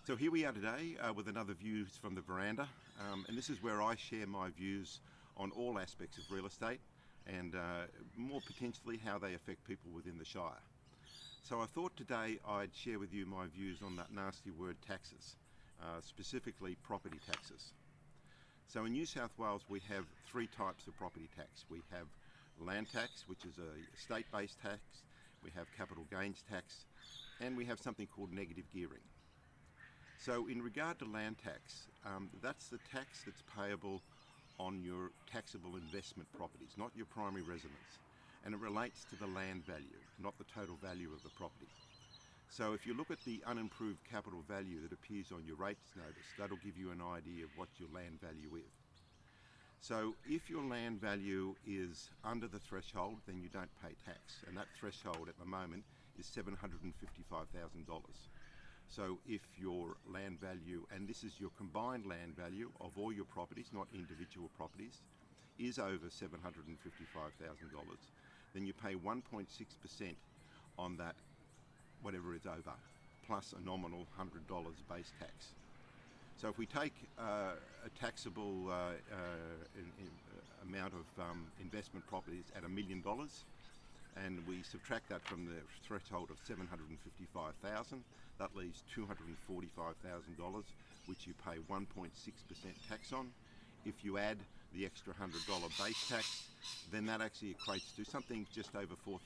So here we are today with another Views from the Veranda, and this is where I share my views on all aspects of real estate and more potentially how they affect people within the Shire. So I thought today I'd share with you my views on that nasty word taxes, specifically property taxes. So in New South Wales we have three types of property tax. We have land tax, which is a state-based tax, we have capital gains tax, and we have something called negative gearing. So in regard to land tax, that's the tax that's payable on your taxable investment properties, not your primary residence. And it relates to the land value, not the total value of the property. So if you look at the unimproved capital value that appears on your rates notice, that'll give you an idea of what your land value is. So if your land value is under the threshold, then you don't pay tax. And that threshold at the moment is $755,000. So if your land value, and this is your combined land value of all your properties, not individual properties, is over $755,000, then you pay 1.6% on that, whatever is over, plus a nominal $100 base tax. So if we take a taxable amount of investment properties at $1 million, and we subtract that from the threshold of $755,000, that leaves $245,000, which you pay 1.6% tax on. If you add the extra $100 base tax, then that actually equates to something just over $4,000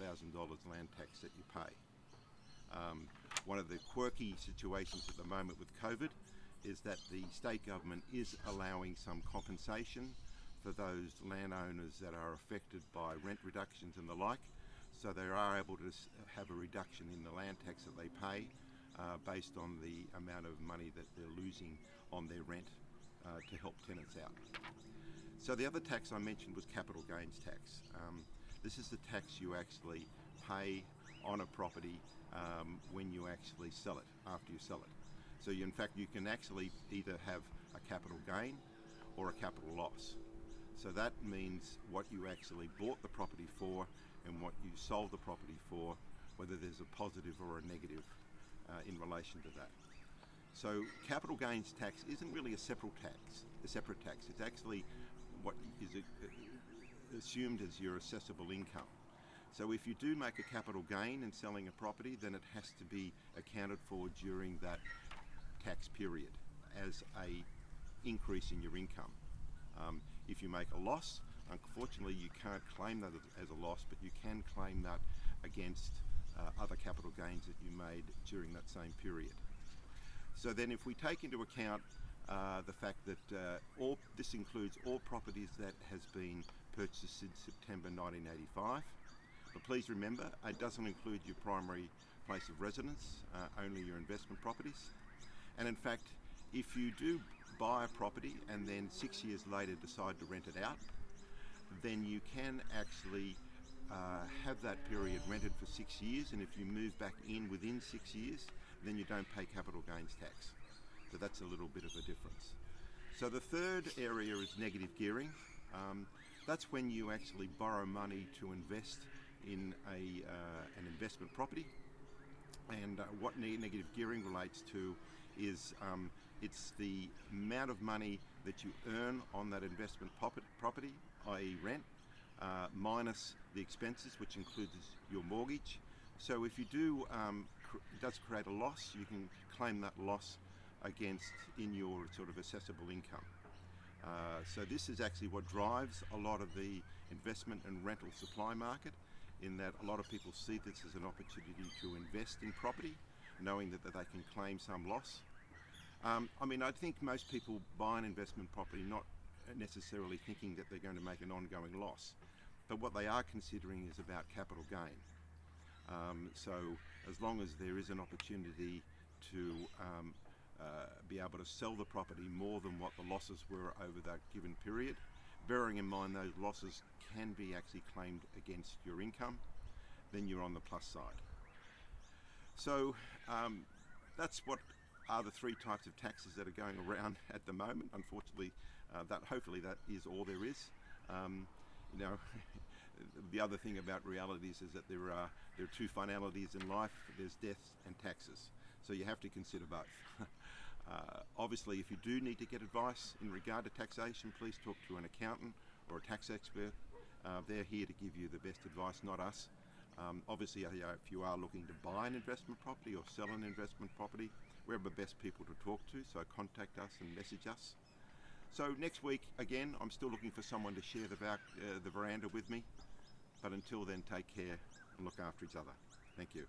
land tax that you pay. One of the quirky situations at the moment with COVID is that the state government is allowing some compensation for those landowners that are affected by rent reductions and the like. So they are able to have a reduction in the land tax that they pay based on the amount of money that they're losing on their rent to help tenants out. So the other tax I mentioned was capital gains tax. This is the tax you actually pay on a property when you actually sell it, after you sell it. So in fact you can actually either have a capital gain or a capital loss. So that means what you actually bought the property for and what you sold the property for, whether there's a positive or a negative in relation to that. So capital gains tax isn't really a separate tax. It's actually what is assumed as your assessable income. So if you do make a capital gain in selling a property, then it has to be accounted for during that tax period as a increase in your income. If you make a loss, unfortunately you can't claim that as a loss, but you can claim that against other capital gains that you made during that same period. So then if we take into account the fact that this includes all properties that has been purchased since September 1985, but please remember it doesn't include your primary place of residence, only your investment properties. And in fact, if you do buy a property and then 6 years later decide to rent it out, then you can actually have that period rented for 6 years, and if you move back in within 6 years, then you don't pay capital gains tax. So that's a little bit of a difference. So the third area is negative gearing. That's when you actually borrow money to invest in an investment property. And what negative gearing relates to is it's the amount of money that you earn on that investment property, i.e. rent, minus the expenses, which includes your mortgage. So if you do, it does create a loss, you can claim that loss against in your sort of assessable income. So this is actually what drives a lot of the investment and rental supply market, in that a lot of people see this as an opportunity to invest in property, knowing that they can claim some loss. I mean, I think most people buy an investment property not necessarily thinking that they're going to make an ongoing loss, but what they are considering is about capital gain. So as long as there is an opportunity to be able to sell the property more than what the losses were over that given period, bearing in mind those losses can be actually claimed against your income, then you're on the plus side. So that's what are the three types of taxes that are going around at the moment. Unfortunately, hopefully that is all there is. You know, the other thing about realities is that there are two finalities in life. There's death and taxes. So you have to consider both. Obviously, if you do need to get advice in regard to taxation, please talk to an accountant or a tax expert. They're here to give you the best advice, not us. Obviously, if you are looking to buy an investment property or sell an investment property, we're the best people to talk to, so contact us and message us. So next week, again, I'm still looking for someone to share the veranda with me. But until then, take care and look after each other. Thank you.